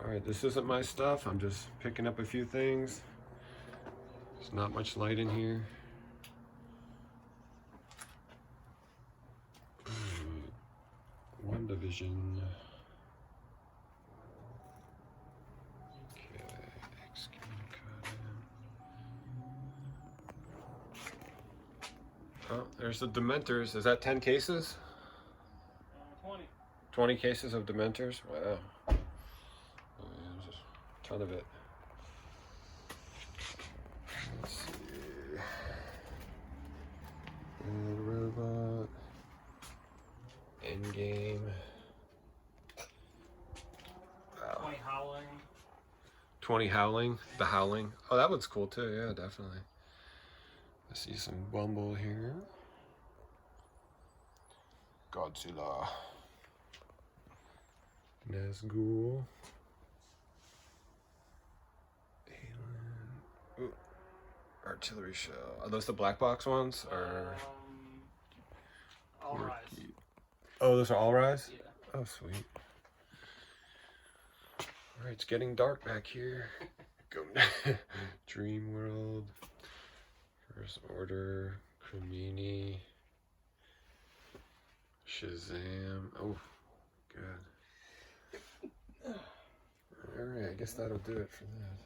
Alright, this isn't my stuff. I'm just picking up a few things. There's not much light in here. WandaVision. Okay, oh, there's the Dementors. Is that 10 cases? 20. 20 cases of Dementors? Wow. Oh, yeah, there's a ton of it. Let's see. Red Robot. Endgame. Wow. 20 Howling. 20 Howling. The Howling. Oh, that one's cool too. Yeah, definitely. I see some Bumble here. Godzilla. Nazgul. Alien. Ooh. Artillery shell. Are those the black box ones? Or All Rise. Oh, those are All Rise? Yeah. Oh, sweet. Alright, it's getting dark back here. Go. Dream World. First Order. Cremini. Shazam. Oh, good. Alright, I guess that'll do it for that.